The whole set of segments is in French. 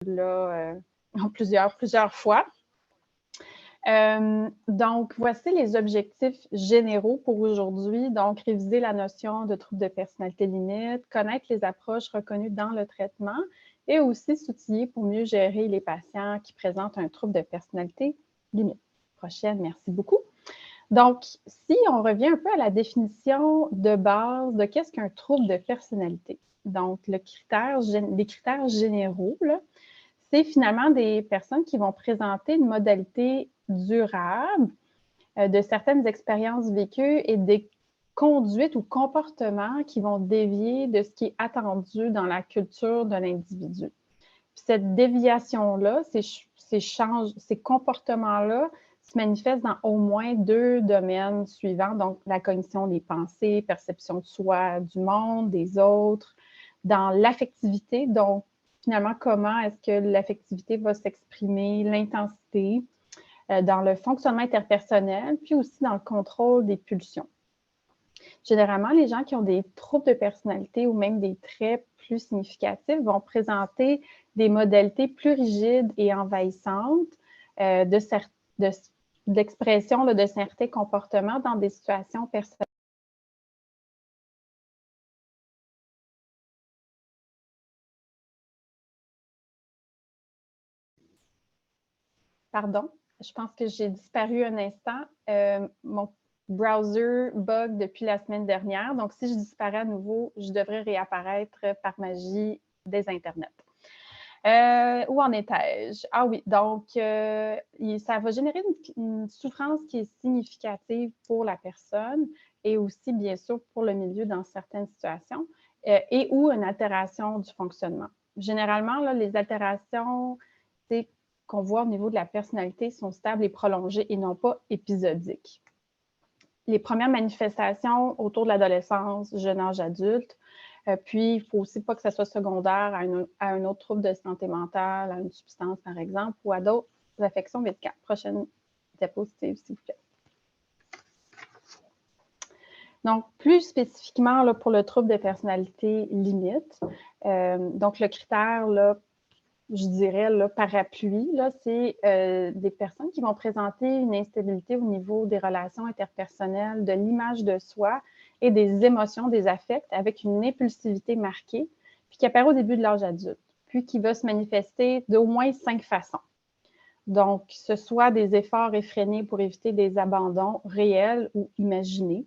là en plusieurs fois. Donc, voici les objectifs généraux pour aujourd'hui. Donc, réviser la notion de trouble de personnalité limite, connaître les approches reconnues dans le traitement et aussi s'outiller pour mieux gérer les patients qui présentent un trouble de personnalité limite. Prochaine, merci beaucoup. Donc, si on revient un peu à la définition de base de qu'est-ce qu'un trouble de personnalité. Donc, les critères généraux, c'est finalement des personnes qui vont présenter une modalité durable de certaines expériences vécues et des conduites ou comportements qui vont dévier de ce qui est attendu dans la culture de l'individu. Puis cette déviation-là, ces comportements-là se manifestent dans au moins 2 domaines suivants, donc la cognition des pensées, perception de soi, du monde, des autres, dans l'affectivité, donc finalement, comment est-ce que l'affectivité va s'exprimer, l'intensité, dans le fonctionnement interpersonnel, puis aussi dans le contrôle des pulsions. Généralement, les gens qui ont des troubles de personnalité ou même des traits plus significatifs vont présenter des modalités plus rigides et envahissantes d'expression de certains comportements dans des situations personnelles. Pardon, je pense que j'ai disparu un instant. Mon browser bug depuis la semaine dernière. Donc, si je disparais à nouveau, je devrais réapparaître par magie des internets. Où en étais-je? Ah oui, donc ça va générer une souffrance qui est significative pour la personne et aussi, bien sûr, pour le milieu dans certaines situations et ou une altération du fonctionnement. Généralement, là, les altérations qu'on voit au niveau de la personnalité sont stables et prolongées et non pas épisodiques. Les premières manifestations autour de l'adolescence, jeune âge adulte, puis il ne faut aussi pas que ça soit secondaire à un autre trouble de santé mentale, à une substance par exemple, ou à d'autres affections médicales. Prochaine diapositive, s'il vous plaît. Donc, plus spécifiquement là, pour le trouble de personnalité limite, donc le critère là, je dirais, là, parapluie, c'est des personnes qui vont présenter une instabilité au niveau des relations interpersonnelles, de l'image de soi et des émotions, des affects, avec une impulsivité marquée, puis qui apparaît au début de l'âge adulte, puis qui va se manifester d'au moins 5 façons. Donc, ce soit des efforts effrénés pour éviter des abandons réels ou imaginés,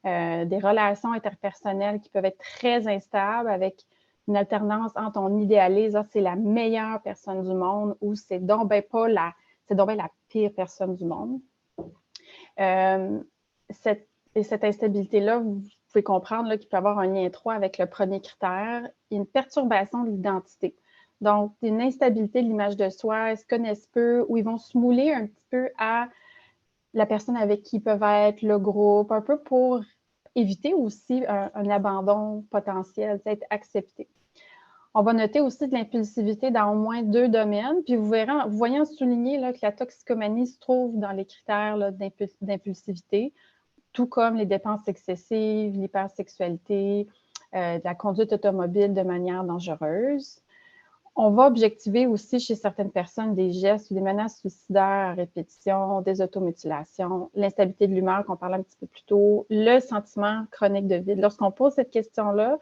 des relations interpersonnelles qui peuvent être très instables avec une alternance entre on idéalise, c'est la meilleure personne du monde ou c'est donc bien la pire personne du monde. Cette instabilité-là, vous pouvez comprendre qu'il peut y avoir un lien étroit avec le premier critère, une perturbation de l'identité. Donc, une instabilité de l'image de soi, ils se connaissent peu ou ils vont se mouler un petit peu à la personne avec qui ils peuvent être, le groupe, un peu pour éviter aussi un abandon potentiel, être accepté. On va noter aussi de l'impulsivité dans au moins 2 domaines, puis vous voyez en souligner là, que la toxicomanie se trouve dans les critères d'impulsivité, tout comme les dépenses excessives, l'hypersexualité, la conduite automobile de manière dangereuse. On va objectiver aussi chez certaines personnes des gestes ou des menaces suicidaires à répétition, des automutilations, l'instabilité de l'humeur qu'on parlait un petit peu plus tôt, le sentiment chronique de vide. Lorsqu'on pose cette question-là,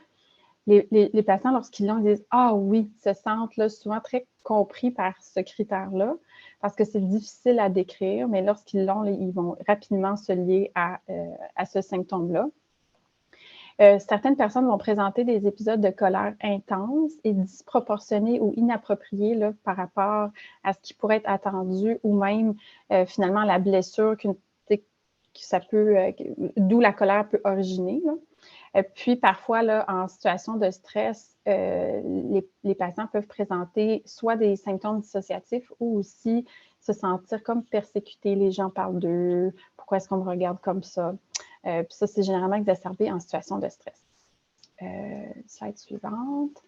les patients, lorsqu'ils l'ont, ils disent « Ah oui », se sentent là, souvent très compris par ce critère-là, parce que c'est difficile à décrire, mais lorsqu'ils l'ont, ils vont rapidement se lier à ce symptôme-là. Certaines personnes vont présenter des épisodes de colère intense et disproportionnés ou inappropriés là, par rapport à ce qui pourrait être attendu ou même finalement la blessure d'où la colère peut originer. Là. Puis parfois, là, en situation de stress, les patients peuvent présenter soit des symptômes dissociatifs ou aussi se sentir comme persécutés. Les gens parlent d'eux, pourquoi est-ce qu'on me regarde comme ça? Puis ça, c'est généralement exacerbé en situation de stress. Slide suivante.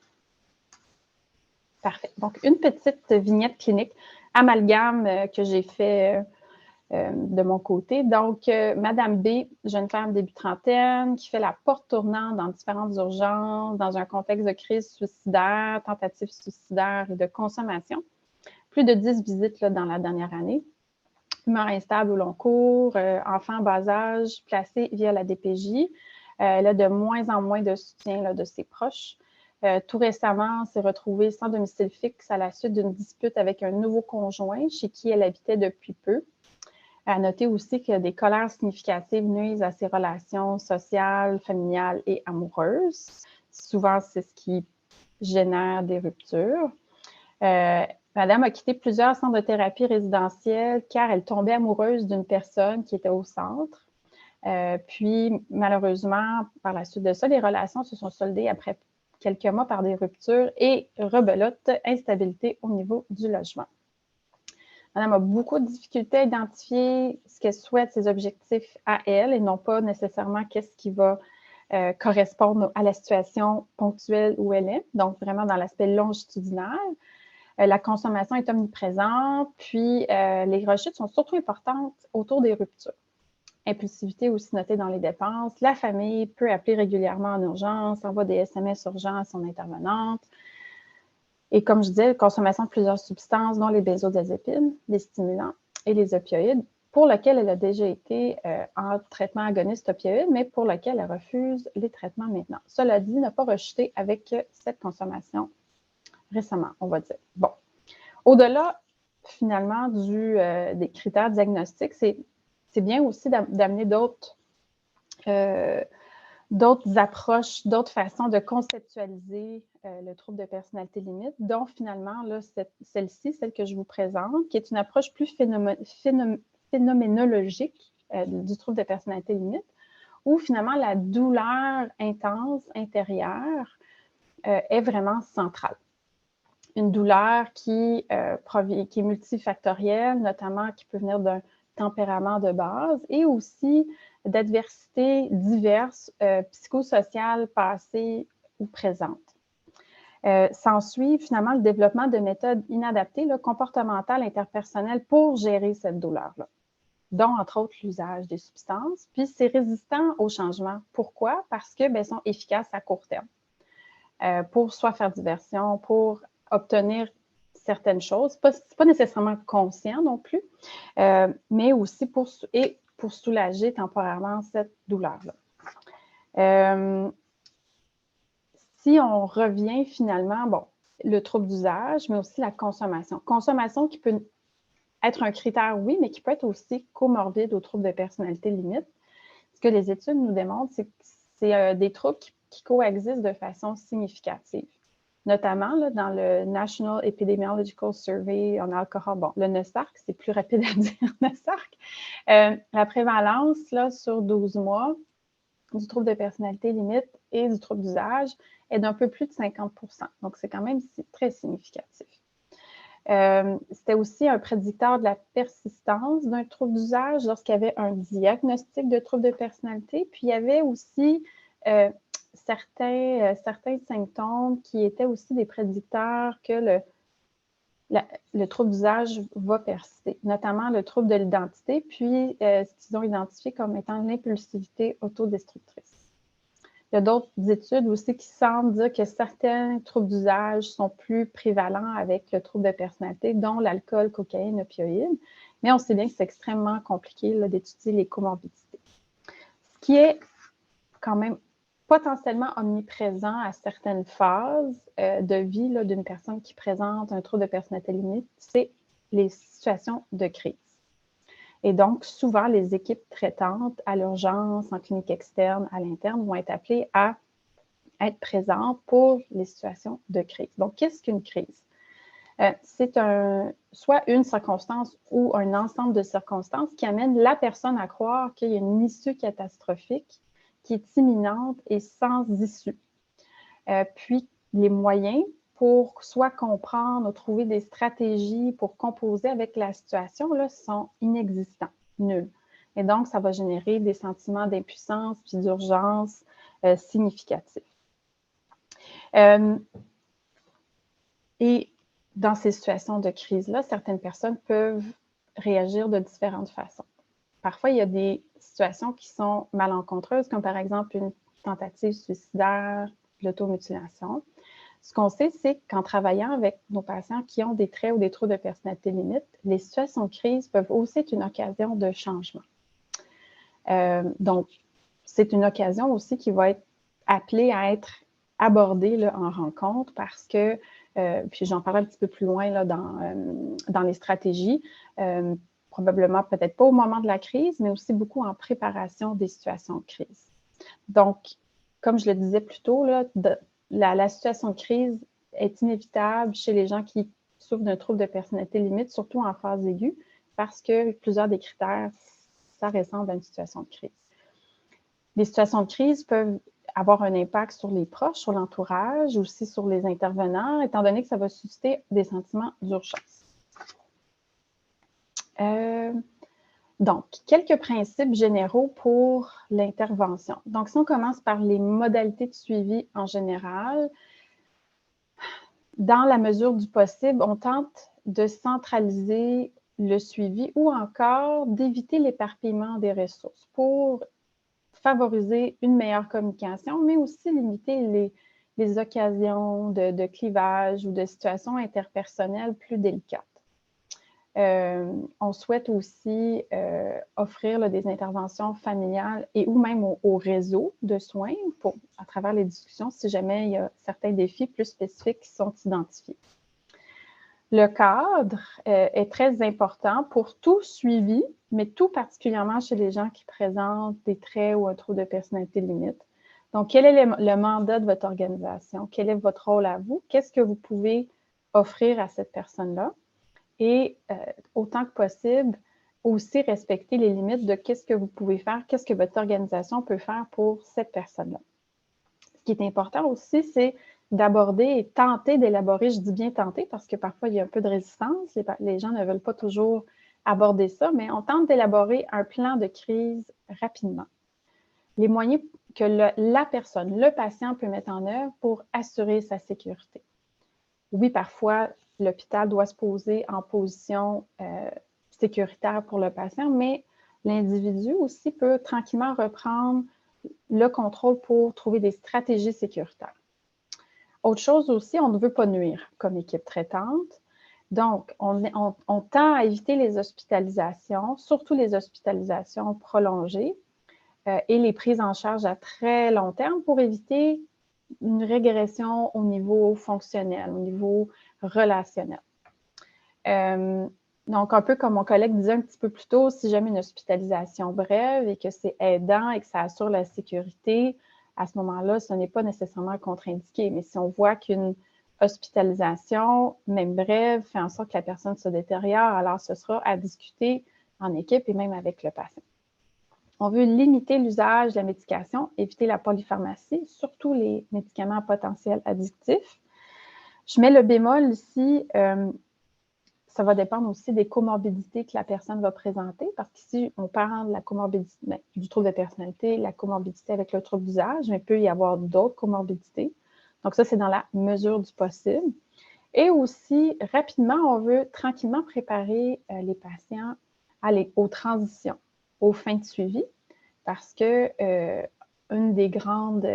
Parfait. Donc, une petite vignette clinique, amalgame que j'ai fait de mon côté. Donc, Madame B, jeune femme début trentaine, qui fait la porte tournante dans différentes urgences, dans un contexte de crise suicidaire, tentative suicidaire et de consommation. Plus de 10 visites là, dans la dernière année. Humeur instable au long cours, enfant bas âge, placé via la DPJ. Elle a de moins en moins de soutien là, de ses proches. Tout récemment, s'est retrouvée sans domicile fixe à la suite d'une dispute avec un nouveau conjoint chez qui elle habitait depuis peu. À noter aussi que des colères significatives nuisent à ses relations sociales, familiales et amoureuses. Souvent, c'est ce qui génère des ruptures. Madame a quitté plusieurs centres de thérapie résidentielle car elle tombait amoureuse d'une personne qui était au centre. Puis, malheureusement, par la suite de ça, les relations se sont soldées après quelques mois par des ruptures et rebelote, instabilité au niveau du logement. Madame a beaucoup de difficultés à identifier ce qu'elle souhaite, ses objectifs à elle, et non pas nécessairement qu'est-ce qui va correspondre à la situation ponctuelle où elle est, donc vraiment dans l'aspect longitudinal. La consommation est omniprésente, puis les rechutes sont surtout importantes autour des ruptures. Impulsivité aussi notée dans les dépenses. La famille peut appeler régulièrement en urgence, envoie des SMS urgents à son intervenante. Et comme je disais, consommation de plusieurs substances, dont les benzodiazépines, les stimulants et les opioïdes, pour lesquels elle a déjà été en traitement agoniste opioïde, mais pour lequel elle refuse les traitements maintenant. Cela dit, n'a pas rejeté avec cette consommation récemment, on va dire. Bon. Au-delà, finalement, des critères diagnostiques, c'est bien aussi d'amener d'autres approches, d'autres façons de conceptualiser le trouble de personnalité limite, dont finalement, là, celle-ci, celle que je vous présente, qui est une approche plus phénoménologique du trouble de personnalité limite, où finalement la douleur intense intérieure est vraiment centrale. Une douleur qui est multifactorielle, notamment qui peut venir d'un tempérament de base et aussi d'adversités diverses, psychosociales, passées ou présentes. S'ensuit finalement le développement de méthodes inadaptées, là, comportementales, interpersonnelles pour gérer cette douleur-là, dont entre autres l'usage des substances. Puis c'est résistant au changement. Pourquoi? Parce que sont efficaces à court terme. Pour soit faire diversion, pour obtenir certaines choses. Ce n'est pas nécessairement conscient non plus, mais aussi pour soulager temporairement cette douleur-là. Si on revient finalement, le trouble d'usage, mais aussi la consommation. Consommation qui peut être un critère, oui, mais qui peut être aussi comorbide au trouble de personnalité limite. Ce que les études nous démontrent, c'est que c'est des troubles qui coexistent de façon significative. Notamment là, dans le National Epidemiological Survey on Alcohol, le NESARC, c'est plus rapide à dire NESARC, la prévalence là, sur 12 mois du trouble de personnalité limite et du trouble d'usage est d'un peu plus de 50 %. Donc, c'est quand même très significatif. C'était aussi un prédicteur de la persistance d'un trouble d'usage lorsqu'il y avait un diagnostic de trouble de personnalité. Puis, il y avait aussi certains symptômes qui étaient aussi des prédicteurs que le trouble d'usage va persister, notamment le trouble de l'identité, puis ce qu'ils ont identifié comme étant l'impulsivité autodestructrice. Il y a d'autres études aussi qui semblent dire que certains troubles d'usage sont plus prévalents avec le trouble de personnalité, dont l'alcool, cocaïne, opioïdes, mais on sait bien que c'est extrêmement compliqué d'étudier les comorbidités. Ce qui est quand même potentiellement omniprésent à certaines phases de vie d'une personne qui présente un trouble de personnalité limite, c'est les situations de crise. Et donc, souvent, les équipes traitantes à l'urgence, en clinique externe, à l'interne, vont être appelées à être présentes pour les situations de crise. Donc, qu'est-ce qu'une crise? C'est soit une circonstance ou un ensemble de circonstances qui amène la personne à croire qu'il y a une issue catastrophique qui est imminente et sans issue. Puis, les moyens pour soit comprendre ou trouver des stratégies pour composer avec la situation là, sont inexistants, nuls. Et donc, ça va générer des sentiments d'impuissance puis d'urgence significatifs. Et dans ces situations de crise-là, certaines personnes peuvent réagir de différentes façons. Parfois, il y a des situations qui sont malencontreuses, comme par exemple une tentative suicidaire, l'automutilation. Ce qu'on sait, c'est qu'en travaillant avec nos patients qui ont des traits ou des troubles de personnalité limite, les situations de crise peuvent aussi être une occasion de changement. Donc, c'est une occasion aussi qui va être appelée à être abordée là, en rencontre parce que, puis j'en parle un petit peu plus loin là, dans les stratégies, probablement peut-être pas au moment de la crise, mais aussi beaucoup en préparation des situations de crise. Donc, comme je le disais plus tôt, là, la situation de crise est inévitable chez les gens qui souffrent d'un trouble de personnalité limite, surtout en phase aiguë, parce que plusieurs des critères, ça ressemble à une situation de crise. Les situations de crise peuvent avoir un impact sur les proches, sur l'entourage, aussi sur les intervenants, étant donné que ça va susciter des sentiments d'urgence. Donc, quelques principes généraux pour l'intervention. Donc, si on commence par les modalités de suivi en général, dans la mesure du possible, on tente de centraliser le suivi ou encore d'éviter l'éparpillement des ressources pour favoriser une meilleure communication, mais aussi limiter les occasions de clivage ou de situations interpersonnelles plus délicates. On souhaite aussi offrir là, des interventions familiales et ou même au réseau de soins à travers les discussions si jamais il y a certains défis plus spécifiques qui sont identifiés. Le cadre est très important pour tout suivi, mais tout particulièrement chez les gens qui présentent des traits ou un trouble de personnalité limite. Donc, quel est le mandat de votre organisation? Quel est votre rôle à vous? Qu'est-ce que vous pouvez offrir à cette personne-là? Et autant que possible, aussi respecter les limites de qu'est-ce que vous pouvez faire, qu'est-ce que votre organisation peut faire pour cette personne-là. Ce qui est important aussi, c'est d'aborder et tenter d'élaborer, je dis bien tenter parce que parfois il y a un peu de résistance, les gens ne veulent pas toujours aborder ça, mais on tente d'élaborer un plan de crise rapidement. Les moyens que la personne, le patient peut mettre en œuvre pour assurer sa sécurité. Oui, parfois, l'hôpital doit se poser en position sécuritaire pour le patient, mais l'individu aussi peut tranquillement reprendre le contrôle pour trouver des stratégies sécuritaires. Autre chose aussi, on ne veut pas nuire comme équipe traitante. Donc, on tend à éviter les hospitalisations, surtout les hospitalisations prolongées et les prises en charge à très long terme pour éviter une régression au niveau fonctionnel, au niveau relationnel. Donc, un peu comme mon collègue disait un petit peu plus tôt, si jamais une hospitalisation brève et que c'est aidant et que ça assure la sécurité, à ce moment-là, ce n'est pas nécessairement contre-indiqué. Mais si on voit qu'une hospitalisation, même brève, fait en sorte que la personne se détériore, alors ce sera à discuter en équipe et même avec le patient. On veut limiter l'usage de la médication, éviter la polypharmacie, surtout les médicaments potentiels addictifs. Je mets le bémol ici, ça va dépendre aussi des comorbidités que la personne va présenter, parce qu'ici, on parle de la comorbidité, du trouble de personnalité, la comorbidité avec le trouble d'usage, mais il peut y avoir d'autres comorbidités. Donc ça, c'est dans la mesure du possible. Et aussi, rapidement, on veut tranquillement préparer les patients aux transitions, aux fins de suivi, parce que une des grandes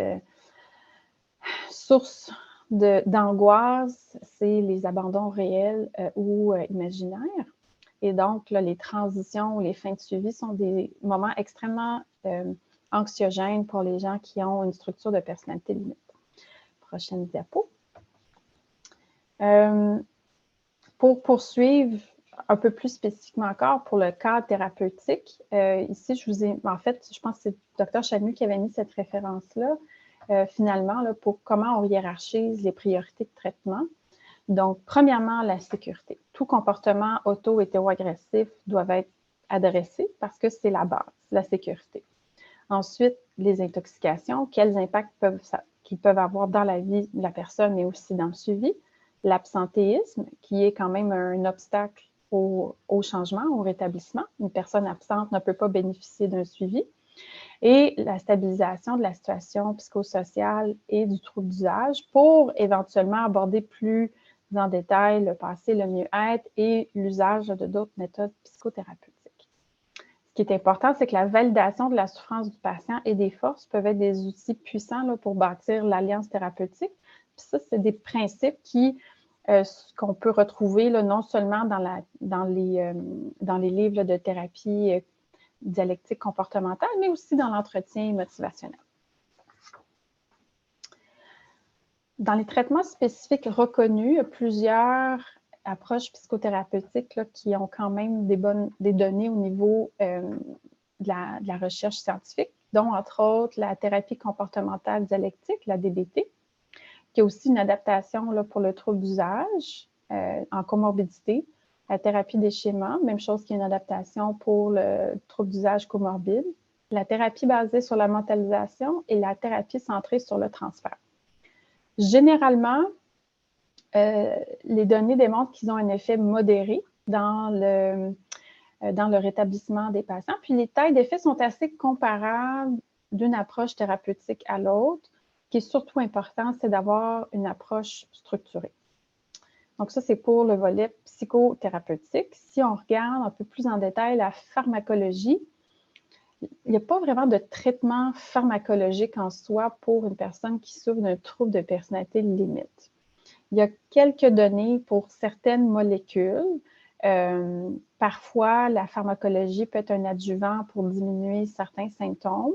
sources d'angoisse, c'est les abandons réels ou imaginaires. Et donc, là, les transitions ou les fins de suivi sont des moments extrêmement anxiogènes pour les gens qui ont une structure de personnalité limite. Prochaine diapo. Pour poursuivre un peu plus spécifiquement encore pour le cadre thérapeutique, ici, en fait, je pense que c'est le Dr Chanu qui avait mis cette référence-là. Finalement, là, pour comment on hiérarchise les priorités de traitement. Donc, premièrement, la sécurité. Tout comportement auto-hétéroagressif doit être adressé parce que c'est la base, la sécurité. Ensuite, les intoxications, quels impacts qu'ils peuvent avoir dans la vie de la personne, mais aussi dans le suivi. L'absentéisme, qui est quand même un obstacle au changement, au rétablissement. Une personne absente ne peut pas bénéficier d'un suivi. Et la stabilisation de la situation psychosociale et du trouble d'usage pour éventuellement aborder plus en détail le passé, le mieux-être et l'usage de d'autres méthodes psychothérapeutiques. Ce qui est important, c'est que la validation de la souffrance du patient et des forces peuvent être des outils puissants là, pour bâtir l'alliance thérapeutique. Puis ça, c'est des principes qu'on peut retrouver là, non seulement dans les livres là, de thérapie dialectique comportementale, mais aussi dans l'entretien motivationnel. Dans les traitements spécifiques reconnus, il y a plusieurs approches psychothérapeutiques là, qui ont quand même des données au niveau de la recherche scientifique, dont entre autres la thérapie comportementale dialectique, la DBT, qui a aussi une adaptation là, pour le trouble d'usage en comorbidité, la thérapie des schémas, même chose qui est une adaptation pour le trouble d'usage comorbide, la thérapie basée sur la mentalisation et la thérapie centrée sur le transfert. Généralement, les données démontrent qu'ils ont un effet modéré dans le rétablissement des patients. Puis les tailles d'effet sont assez comparables d'une approche thérapeutique à l'autre. Ce qui est surtout important, c'est d'avoir une approche structurée. Donc ça, c'est pour le volet psychothérapeutique. Si on regarde un peu plus en détail la pharmacologie, il n'y a pas vraiment de traitement pharmacologique en soi pour une personne qui souffre d'un trouble de personnalité limite. Il y a quelques données pour certaines molécules. Parfois, la pharmacologie peut être un adjuvant pour diminuer certains symptômes.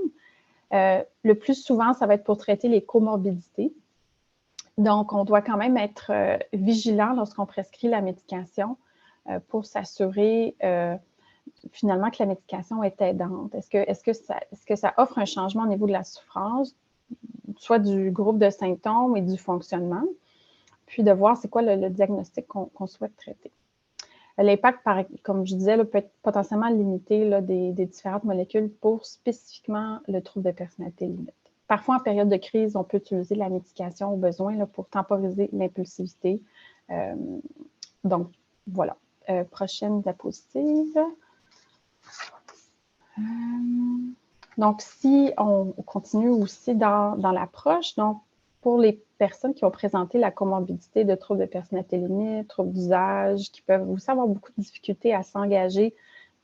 Le plus souvent, ça va être pour traiter les comorbidités. Donc, on doit quand même être vigilant lorsqu'on prescrit la médication pour s'assurer finalement que la médication est aidante. Est-ce que ça offre un changement au niveau de la souffrance, soit du groupe de symptômes et du fonctionnement, puis de voir c'est quoi le diagnostic qu'on souhaite traiter. L'impact, comme je disais, là, peut être potentiellement limité là, des différentes molécules pour spécifiquement le trouble de personnalité limite. Parfois, en période de crise, on peut utiliser la médication au besoin là, pour temporiser l'impulsivité. Donc, voilà. Prochaine diapositive. Donc, si on continue aussi dans l'approche, donc pour les personnes qui ont présenté la comorbidité de troubles de personnalité limite, troubles d'usage, qui peuvent aussi avoir beaucoup de difficultés à s'engager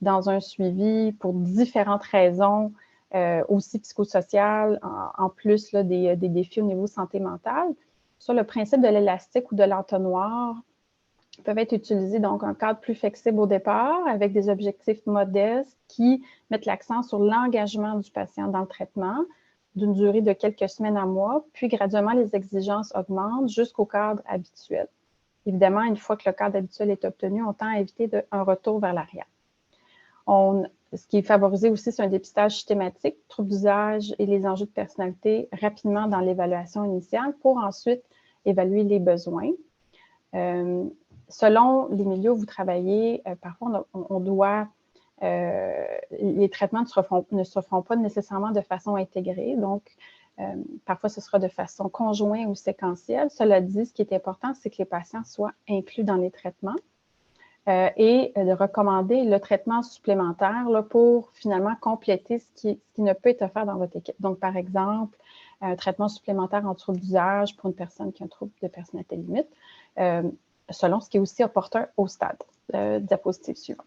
dans un suivi pour différentes raisons, aussi psychosociales, en plus là, des défis au niveau santé mentale. Sur le principe de l'élastique ou de l'entonnoir, peuvent être utilisés donc un cadre plus flexible au départ avec des objectifs modestes qui mettent l'accent sur l'engagement du patient dans le traitement d'une durée de quelques semaines à mois, puis graduellement les exigences augmentent jusqu'au cadre habituel. Évidemment, une fois que le cadre habituel est obtenu, on tend à éviter un retour vers l'arrière. Ce qui est favorisé aussi, c'est un dépistage systématique, troubles d'usage et les enjeux de personnalité rapidement dans l'évaluation initiale pour ensuite évaluer les besoins. Selon les milieux où vous travaillez, parfois les traitements ne se feront pas nécessairement de façon intégrée. Donc, parfois, ce sera de façon conjointe ou séquentielle. Cela dit, ce qui est important, c'est que les patients soient inclus dans les traitements et de recommander le traitement supplémentaire là, pour finalement compléter ce qui ne peut être offert dans votre équipe. Donc, par exemple, un traitement supplémentaire en trouble d'usage pour une personne qui a un trouble de personnalité limite, selon ce qui est aussi opportun au stade. Diapositive suivante.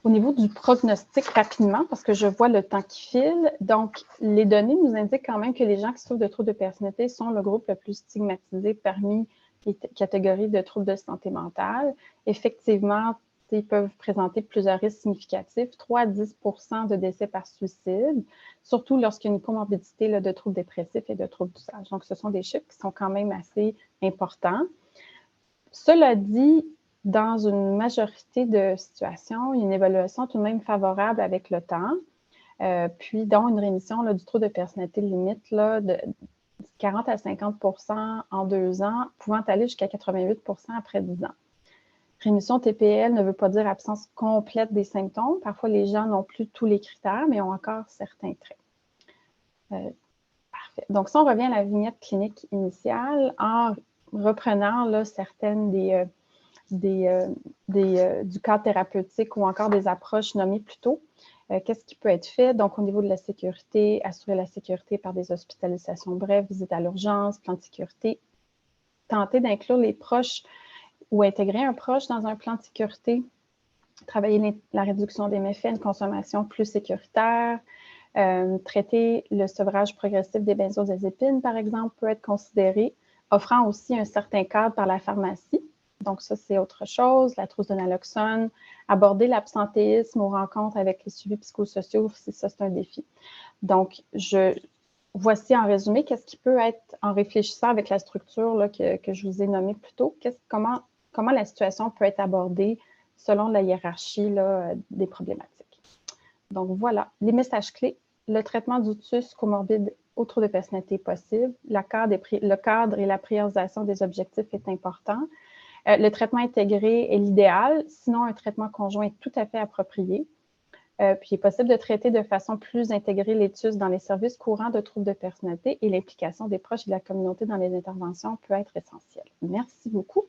Au niveau du prognostic, rapidement, parce que je vois le temps qui file, donc les données nous indiquent quand même que les gens qui souffrent de troubles de personnalité sont le groupe le plus stigmatisé parmi les catégories de troubles de santé mentale. Effectivement, ils peuvent présenter plusieurs risques significatifs, 3 à 10 % de décès par suicide, surtout lorsqu'il y a une comorbidité là, de troubles dépressifs et de troubles d'usage. Donc, ce sont des chiffres qui sont quand même assez importants. Cela dit, dans une majorité de situations, il y a une évaluation tout de même favorable avec le temps, puis dont une rémission là, du trouble de personnalité limite là, de 40 à 50 % en 2 ans, pouvant aller jusqu'à 88 % après 10 ans. Rémission TPL ne veut pas dire absence complète des symptômes. Parfois, les gens n'ont plus tous les critères, mais ont encore certains traits. Parfait. Donc, si on revient à la vignette clinique initiale, en reprenant là, certaines du cadre thérapeutique ou encore des approches nommées plus tôt, Qu'est-ce qui peut être fait? Donc, au niveau de la sécurité, assurer la sécurité par des hospitalisations brèves, visite à l'urgence, plan de sécurité. Tenter d'inclure les proches ou intégrer un proche dans un plan de sécurité. Travailler la réduction des méfaits, une consommation plus sécuritaire. Traiter le sevrage progressif des benzodiazépines, par exemple, peut être considéré, offrant aussi un certain cadre par la pharmacie. Donc, ça, c'est autre chose. La trousse de naloxone, aborder l'absentéisme aux rencontres avec les suivis psychosociaux, ça, c'est un défi. Donc, voici en résumé qu'est-ce qui peut être, en réfléchissant avec la structure là, que je vous ai nommée plus tôt, comment la situation peut être abordée selon la hiérarchie là, des problématiques. Donc, voilà, les messages clés. Le traitement d'utus comorbide aux troubles de personnalité est possible. Le cadre et la priorisation des objectifs est important. Le traitement intégré est l'idéal, sinon un traitement conjoint est tout à fait approprié. Puis il est possible de traiter de façon plus intégrée l'étus dans les services courants de troubles de personnalité et l'implication des proches et de la communauté dans les interventions peut être essentielle. Merci beaucoup.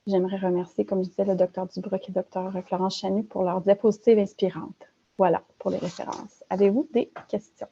J'aimerais remercier, comme je disais, le Dr Dubruck et Dr Florence Chanu pour leurs diapositives inspirantes. Voilà pour les références. Avez-vous des questions?